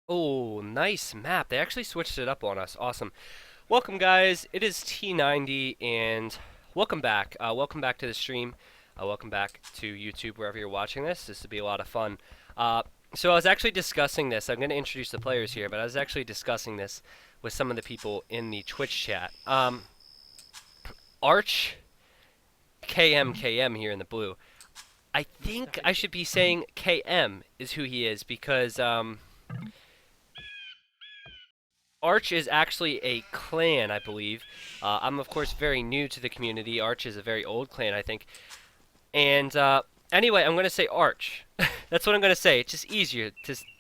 Oh, nice map. They actually switched it up on us. Awesome. Welcome, guys. It is T90, and welcome back. Welcome back to the stream. Welcome back to YouTube, wherever you're watching this. This will be a lot of fun. So I was actually discussing this. I'm going to introduce the players here, but I was actually discussing this with some of the people in the Twitch chat. Arch KM here in the blue. I think I should be saying KM is who he is because Arch is actually a clan, I believe. I'm, of course, very new to the community. Arch is a very old clan, I think. And anyway, I'm going to say Arch. That's what I'm going to say. It's just easier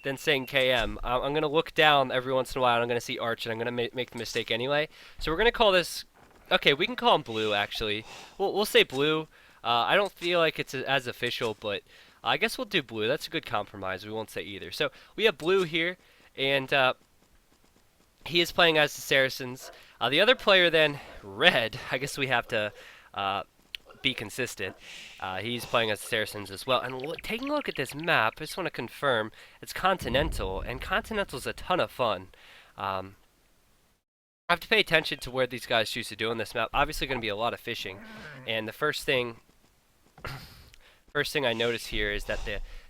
than saying KM. I'm going to look down every once in a while, and I'm going to see Arch, and I'm going to make the mistake anyway. So we're going to call this... Okay, we can call him Blue, actually. We'll say Blue. I don't feel like it's as official, but I guess we'll do Blue. That's a good compromise. We won't say either. So we have Blue here, and... he is playing as the Saracens. The other player then, Red, I guess we have to be consistent. He's playing as the Saracens as well. And taking a look at this map, I just want to confirm, it's Continental, and Continental's a ton of fun. I have to pay attention to where these guys choose to do on this map. Obviously going to be a lot of fishing. And the first thing I notice here is that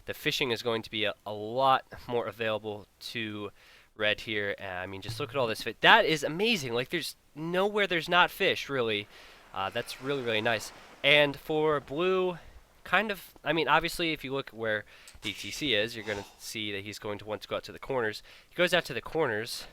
the fishing is going to be a lot more available to Red here. I mean, just look at all this fish. That is amazing. Like, there's nowhere there's not fish, really. That's really, really nice. And for Blue, kind of, I mean, obviously, if you look where DTC is, you're going to see that he's going to want to go out to the corners. He goes out to the corners.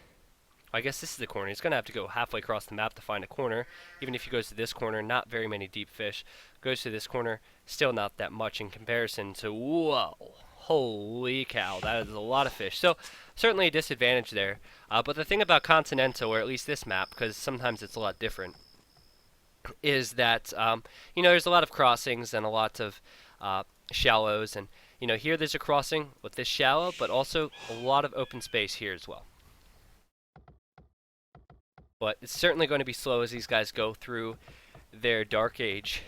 I guess this is the corner. He's going to have to go halfway across the map to find a corner. Even if he goes to this corner, not very many deep fish. Goes to this corner, still not that much in comparison to, whoa, holy cow, that is a lot of fish. So, certainly a disadvantage there. But the thing about Continental, or at least this map, because sometimes it's a lot different, is that, there's a lot of crossings and a lot of shallows. And, here there's a crossing with this shallow, but also a lot of open space here as well. But it's certainly going to be slow as these guys go through their Dark Age.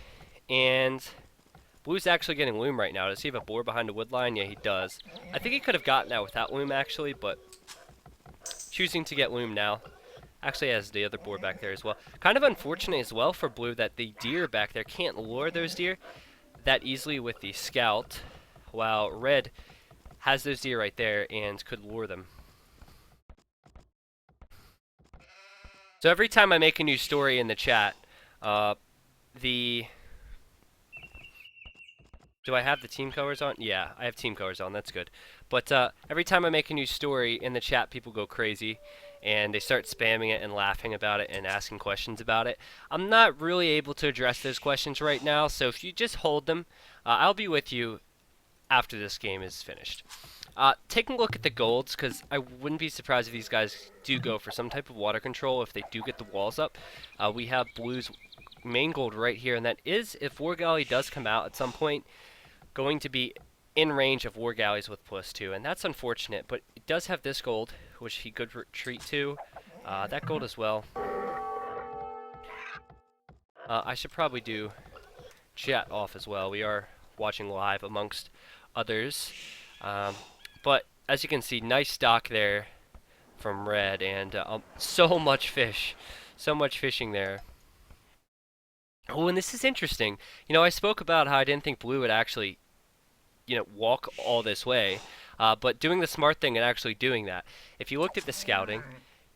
And Blue's actually getting Loom right now. Does he have a boar behind the wood line? Yeah, he does. I think he could have gotten that without Loom, actually, but choosing to get Loom now. Actually has the other boar back there as well. Kind of unfortunate as well for Blue that the deer back there can't lure those deer that easily with the Scout, while Red has those deer right there and could lure them. So every time I make a new story in the chat, do I have the team colors on? Yeah, I have team colors on. That's good. But every time I make a new story in the chat, people go crazy, and they start spamming it and laughing about it and asking questions about it. I'm not really able to address those questions right now, so if you just hold them, I'll be with you after this game is finished. Taking a look at the golds, because I wouldn't be surprised if these guys do go for some type of water control if they do get the walls up. We have Blue's main gold right here, and that is, if War Galley does come out at some point, going to be in range of War Galleys with +2, and that's unfortunate, but it does have this gold, which he could retreat to. That gold as well. I should probably do chat off as well. We are watching live amongst others. But as you can see, nice stock there from Red, and so much fish. So much fishing there. Oh, and this is interesting. I spoke about how I didn't think Blue would actually, walk all this way. But doing the smart thing and actually doing that. If you looked at the scouting,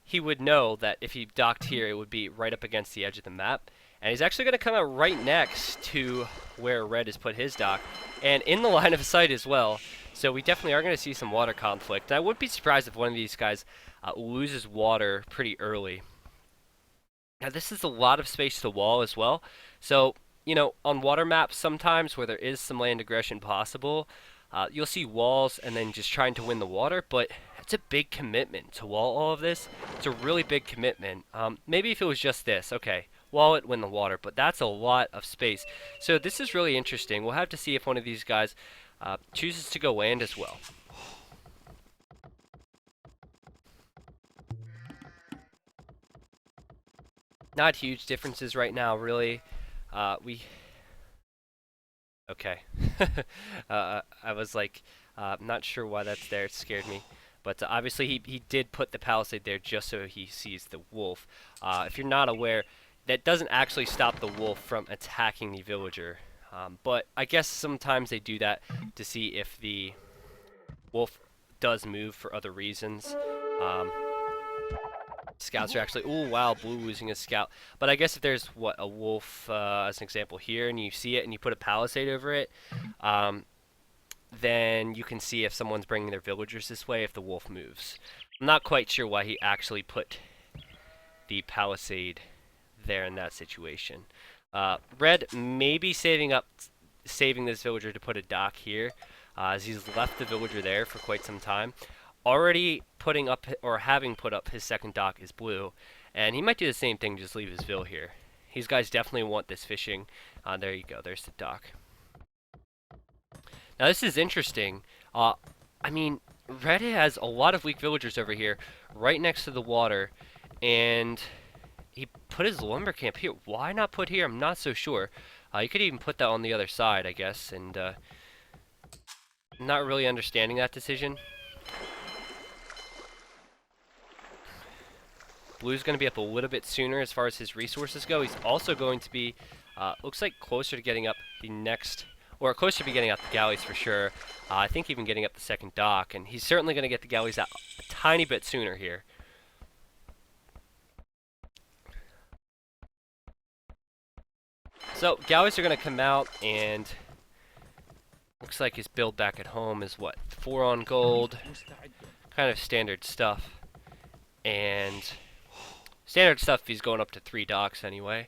he would know that if he docked here, it would be right up against the edge of the map. And he's actually going to come out right next to where Red has put his dock, and in the line of sight as well. So we definitely are going to see some water conflict. I wouldn't be surprised if one of these guys loses water pretty early. Now this is a lot of space to wall as well. So, on water maps sometimes where there is some land aggression possible, you'll see walls and then just trying to win the water, but it's a big commitment to wall all of this. It's a really big commitment. Maybe if it was just this, okay, wall it, win the water, but that's a lot of space. So this is really interesting. We'll have to see if one of these guys chooses to go land as well. Not huge differences right now, really. Okay. I was like, not sure why that's there. It scared me. But obviously he did put the palisade there just so he sees the wolf. If you're not aware, that doesn't actually stop the wolf from attacking the villager. But I guess sometimes they do that to see if the wolf does move for other reasons. Scouts are actually... Ooh, wow, blue losing a scout. But I guess if there's, what, a wolf, as an example here, and you see it and you put a palisade over it, then you can see if someone's bringing their villagers this way if the wolf moves. I'm not quite sure why he actually put the palisade there in that situation. Red may be saving this villager to put a dock here, as he's left the villager there for quite some time. Already putting up, or having put up his second dock is blue, and he might do the same thing, just leave his vill here. These guys definitely want this fishing. There you go, there's the dock. Now this is interesting. I mean, Red has a lot of weak villagers over here, right next to the water, and he put his lumber camp here. Why not put here? I'm not so sure. You could even put that on the other side, I guess, and not really understanding that decision. Blue's going to be up a little bit sooner as far as his resources go. He's also going to be, looks like closer to getting up the next, or closer to be getting out the galleys for sure. I think even getting up the second dock, and he's certainly going to get the galleys out a tiny bit sooner here. So, galleys are going to come out, and looks like his build back at home is what? 4 on gold, kind of standard stuff. And standard stuff, he's going up to 3 docks anyway.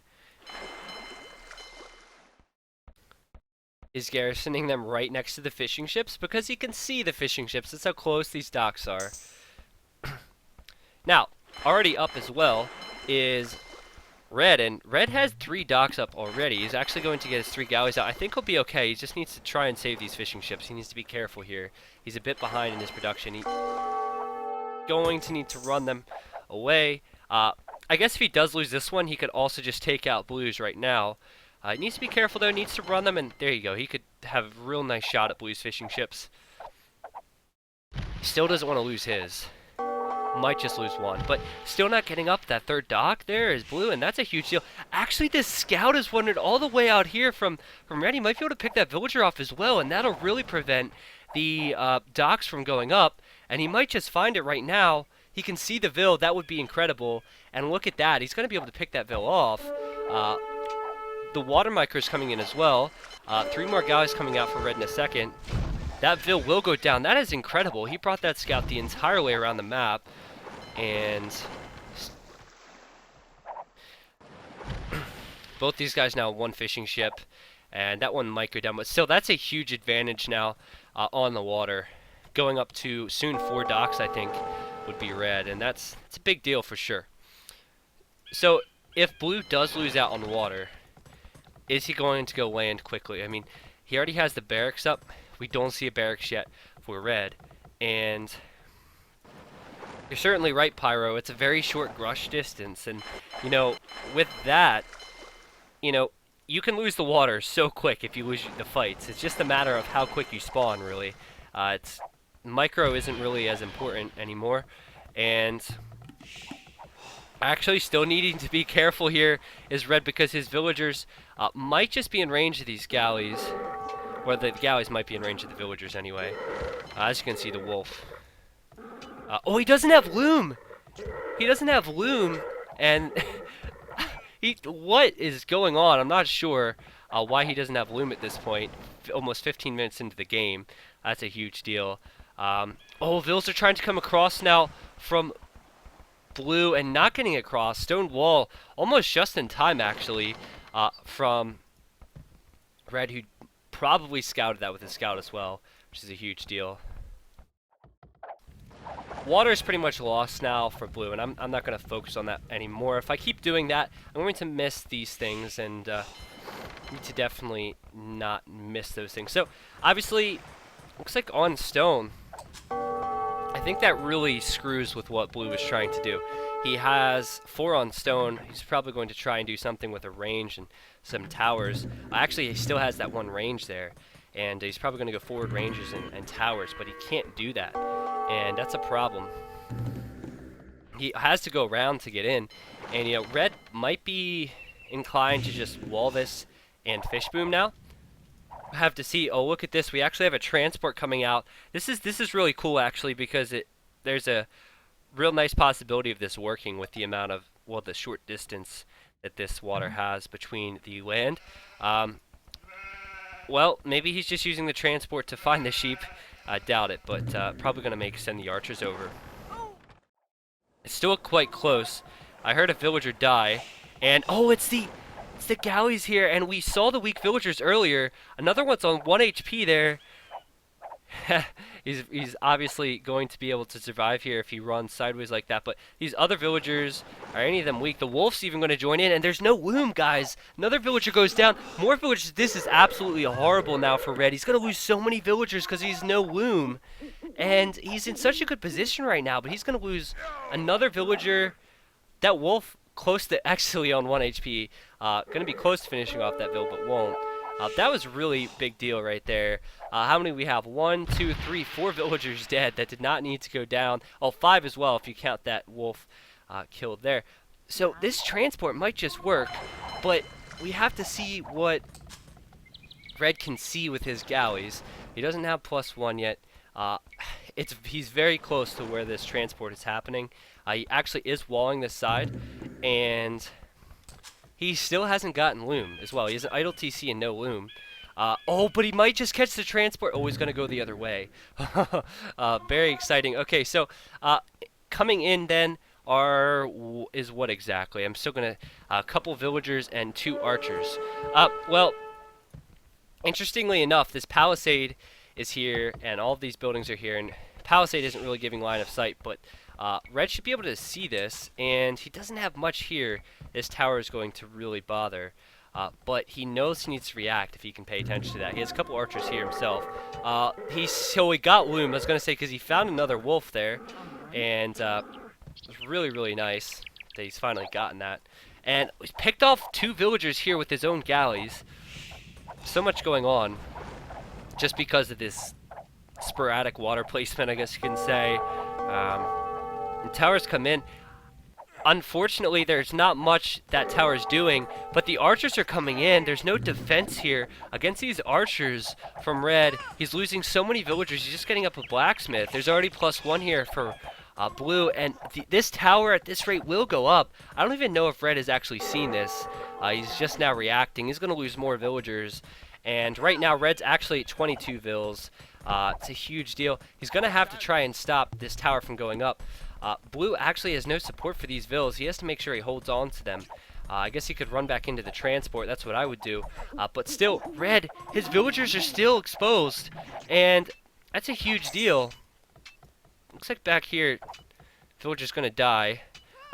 Is garrisoning them right next to the fishing ships because he can see the fishing ships. That's how close these docks are. Now, already up as well is Red, and Red has 3 docks up already. He's actually going to get his 3 galleys out. I think he'll be okay. He just needs to try and save these fishing ships. He needs to be careful here. He's a bit behind in his production. He's going to need to run them away. I guess if he does lose this one, he could also just take out Blues right now. He needs to be careful though, needs to run them, and there you go. He could have a real nice shot at Blue's fishing ships. Still doesn't want to lose his. Might just lose one, but still not getting up that 3rd dock. There is Blue, and that's a huge deal. Actually, this scout is wandered all the way out here from Red. He might be able to pick that villager off as well, and that'll really prevent the docks from going up, and he might just find it right now. He can see the vill. That would be incredible, and look at that. He's going to be able to pick that vill off. The water micro is coming in as well. 3 more galleys coming out for Red in a second. That vill will go down. That is incredible. He brought that scout the entire way around the map. And both these guys now 1 fishing ship. And that one might go down. But still, that's a huge advantage now on the water. Going up to soon 4 docks, I think, would be Red. And it's a big deal for sure. So, if Blue does lose out on the water, is he going to go land quickly? I mean, he already has the barracks up. We don't see a barracks yet for Red. And you're certainly right, Pyro. It's a very short rush distance. And, you know, with that, you know, you can lose the water so quick if you lose the fights. It's just a matter of how quick you spawn, really. Micro isn't really as important anymore. And actually still needing to be careful here is Red because his villagers might just be in range of these galleys. Or the galleys might be in range of the villagers anyway. As you can see, the wolf. Oh, he doesn't have loom! He doesn't have loom, and what is going on? I'm not sure why he doesn't have loom at this point. Almost 15 minutes into the game. That's a huge deal. Oh, Vills are trying to come across now from Blue and not getting across. Stone wall almost just in time, actually, from Red, who probably scouted that with his scout as well, which is a huge deal. Water is pretty much lost now for Blue, and I'm not going to focus on that anymore. If I keep doing that, I'm going to miss these things, and need to definitely not miss those things. So, obviously, looks like on stone, I think that really screws with what Blue was trying to do. He has 4 on stone. He's probably going to try and do something with a range and some towers. Actually, he still has that 1 range there, and he's probably going to go forward ranges and towers, but he can't do that. and that's a problem. He has to go around to get in, and you know, red might be inclined to just wall this and fish boom now. Have to see. Oh, look at this. We actually have a transport coming out. This is really cool actually, because there's a real nice possibility of this working with the amount of, well, the short distance that this water has between the land. Well, maybe he's just using the transport to find the sheep. I doubt it, but probably going to send the archers over. It's still quite close. I heard a villager die, and oh, it's the galleys here, and we saw the weak villagers earlier. Another one's on 1 HP there. he's obviously going to be able to survive here if he runs sideways like that, but these other villagers, are any of them weak? The wolf's even going to join in, and there's no loom, guys. Another villager goes down. More villagers. This is absolutely horrible now for red. He's going to lose so many villagers because he's no loom, and he's in such a good position right now, but he's going to lose another villager. That wolf close to actually on 1 HP, going to be close to finishing off that vill, but won't. That was really big deal right there. How many we have? 1, 2, 3, 4 villagers dead that did not need to go down. Oh, 5 as well if you count that wolf killed there. So this transport might just work, but we have to see what red can see with his galleys. He doesn't have +1 yet. He's very close to where this transport is happening. He actually is walling this side, and he still hasn't gotten loom as well. He has an idle TC and no loom. Oh, but he might just catch the transport. Oh, he's going to go the other way. Very exciting. Okay, so coming in then is what exactly? I'm still going to... a couple villagers and 2 archers. Well, interestingly enough, this palisade is here, and all of these buildings are here, and palisade isn't really giving line of sight, but red should be able to see this, and he doesn't have much here. This tower is going to really bother, but he knows he needs to react if he can pay attention to that. He has a couple archers here himself. So he got loom, I was going to say, because he found another wolf there, and it was really, really nice that he's finally gotten that. And he's picked off 2 villagers here with his own galleys. So much going on, just because of this sporadic water placement, I guess you can say. And towers come in. Unfortunately, there's not much that tower's doing, but the archers are coming in. There's no defense here against these archers from red. He's losing so many villagers. He's just getting up a blacksmith. There's already +1 here for blue, and this tower at this rate will go up. I don't even know if red has actually seen this. He's just now reacting. He's going to lose more villagers, and right now red's actually at 22 vills. It's a huge deal. He's going to have to try and stop this tower from going up. Blue actually has no support for these vills. He has to make sure he holds on to them. I guess he could run back into the transport. That's what I would do. But still, red, his villagers are still exposed, and that's a huge deal. Looks like back here, villager's going to die.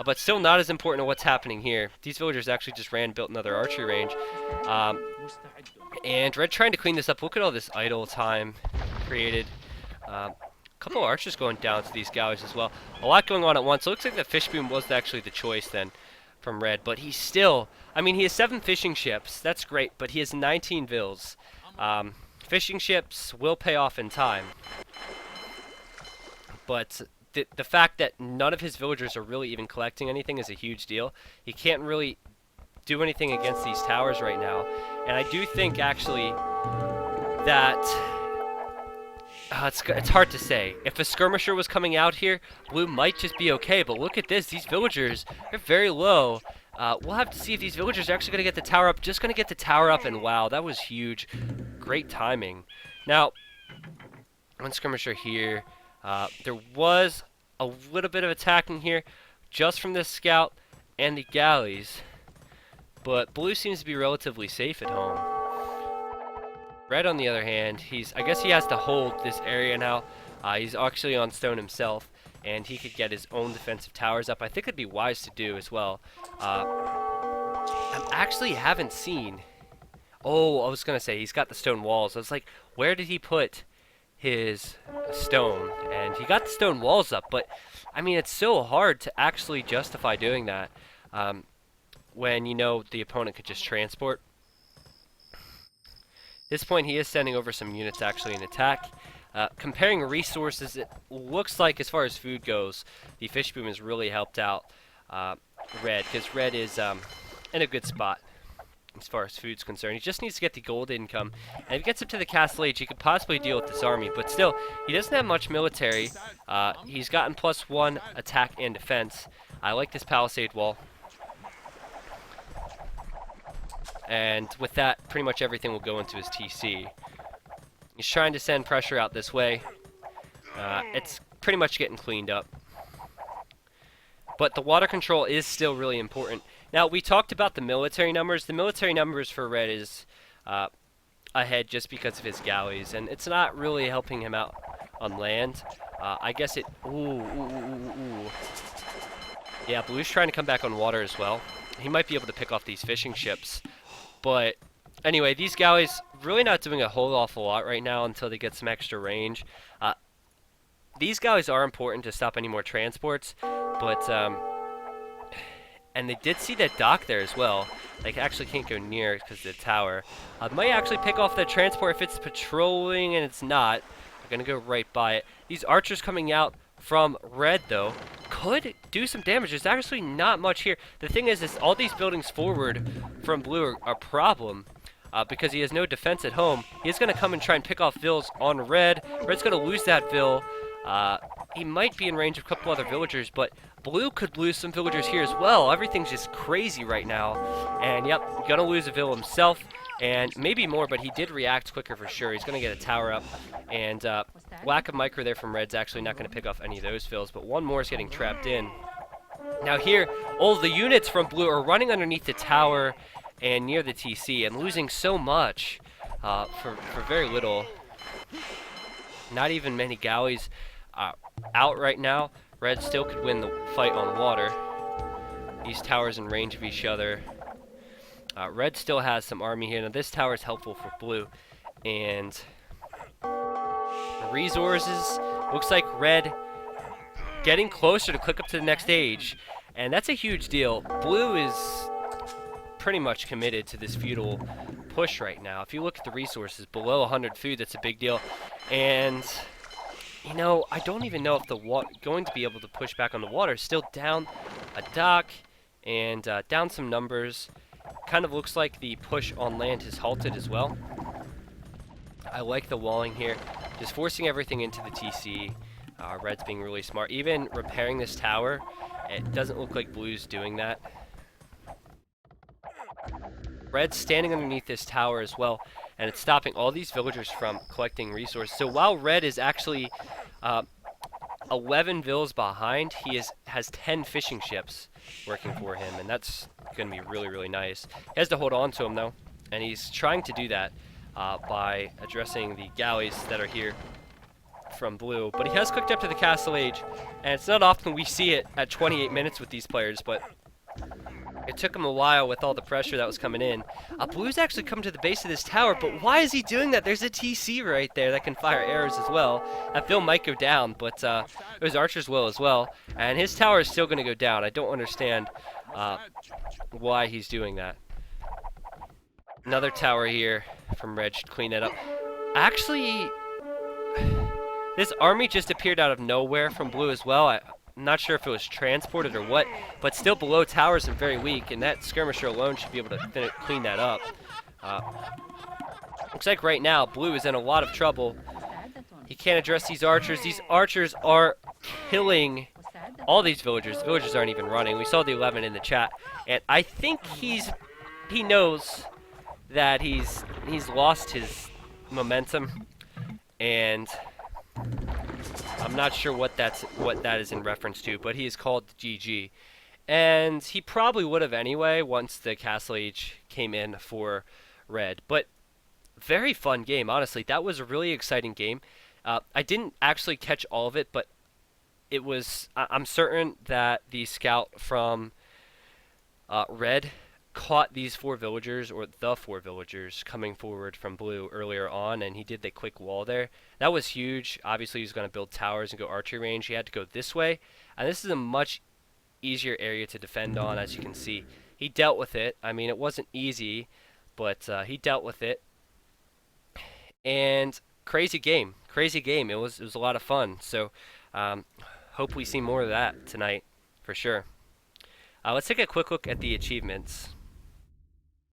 But still not as important to what's happening here. These villagers actually just built another archery range. And red trying to clean this up. Look at all this idle time created. Couple of archers going down to these galleys as well. A lot going on at once. It looks like the fish boom was actually the choice then from red. But he's still... I mean, he has 7 fishing ships. That's great. But he has 19 vills. Fishing ships will pay off in time. But the fact that none of his villagers are really even collecting anything is a huge deal. He can't really do anything against these towers right now. And I do think, actually, that... it's hard to say. If a skirmisher was coming out here, blue might just be okay. But look at this. These villagers are very low. We'll have to see if these villagers are actually going to get the tower up. Just going to get the tower up, and wow, that was huge. Great timing. Now, one skirmisher here. There was a little bit of attacking here just from this scout and the galleys. But blue seems to be relatively safe at home. Red, on the other hand, I guess he has to hold this area now. He's actually on stone himself, and he could get his own defensive towers up. I think it'd be wise to do as well. I actually haven't seen... Oh, I was going to say, he's got the stone walls. I was like, where did he put his stone? And he got the stone walls up, but, I mean, it's so hard to actually justify doing that when you know the opponent could just transport. At this point, he is sending over some units actually in attack. Comparing resources, it looks like as far as food goes, the fish boom has really helped out Red, because Red is in a good spot as far as food's concerned. He just needs to get the gold income, and if he gets up to the castle age, he could possibly deal with this army, but still, he doesn't have much military. He's gotten +1 attack and defense. I like this palisade wall. And with that, pretty much everything will go into his TC. He's trying to send pressure out this way. It's pretty much getting cleaned up. But the water control is still really important. Now, we talked about the military numbers. The military numbers for Red is ahead just because of his galleys, and it's not really helping him out on land. I guess it... Ooh. Yeah, Blue's trying to come back on water as well. He might be able to pick off these fishing ships. But anyway, these galleys really not doing a whole awful lot right now until they get some extra range. These galleys are important to stop any more transports, but and they did see that dock there as well. They actually can't go near because of the tower. Might actually pick off the transport if it's patrolling, and it's not. They're gonna go right by it. These archers coming out from Red, though, could do some damage. There's actually not much here. The thing is all these buildings forward from Blue are a problem because he has no defense at home. He's going to come and try and pick off vills on Red. Red's going to lose that vill. He might be in range of a couple other villagers, but Blue could lose some villagers here as well. Everything's just crazy right now. And, yep, going to lose a vill himself. And maybe more, but he did react quicker for sure. He's going to get a tower up. And lack of micro there from Red's actually not going to pick off any of those fills, but one more is getting trapped in. Now here, all the units from Blue are running underneath the tower and near the TC and losing so much for very little. Not even many galleys out right now. Red still could win the fight on water. These towers in range of each other. Red still has some army here. Now this tower is helpful for Blue. And resources, looks like Red getting closer to click up to the next stage. And that's a huge deal. Blue is pretty much committed to this feudal push right now. If you look at the resources, below 100 food, that's a big deal. And, you know, I don't even know if the going to be able to push back on the water. Still down a dock and down some numbers. Kind of looks like the push on land has halted as well. I like the walling here. Just forcing everything into the TC. Red's being really smart. Even repairing this tower, it doesn't look like Blue's doing that. Red's standing underneath this tower as well, and it's stopping all these villagers from collecting resources. So while Red is actually 11 vills behind, he has 10 fishing ships working for him, and that's going to be really, really nice. He has to hold on to him, though, and he's trying to do that by addressing the galleys that are here from Blue. But he has cooked up to the castle age, and it's not often we see it at 28 minutes with these players, but it took him a while with all the pressure that was coming in. Blue's actually come to the base of this tower, but why is he doing that? There's a TC right there that can fire arrows as well. That Bill might go down, but those archers will as well. And his tower is still going to go down. I don't understand why he's doing that. Another tower here from Red should clean that up. Actually, this army just appeared out of nowhere from Blue as well. I'm not sure if it was transported or what, but still below towers and very weak, and that skirmisher alone should be able to clean that up. Looks like right now Blue is in a lot of trouble. He can't address these archers. These archers are killing all these villagers. The villagers aren't even running. We saw the 11 in the chat, and I think he knows that he's lost his momentum, and I'm not sure what that is in reference to, but he is called GG. And he probably would have anyway once the Castle Age came in for Red. But very fun game, honestly. That was a really exciting game. I didn't actually catch all of it, but it was. I'm certain that the scout from Red caught these 4 villagers, or the 4 villagers, coming forward from Blue earlier on, and he did the quick wall there. That was huge. Obviously, he was going to build towers and go archery range. He had to go this way, and this is a much easier area to defend on, as you can see. He dealt with it. I mean, it wasn't easy, but he dealt with it. And crazy game. crazy game. It was a lot of fun. So um, hope we see more of that tonight for sure. Let's take a quick look at the achievements.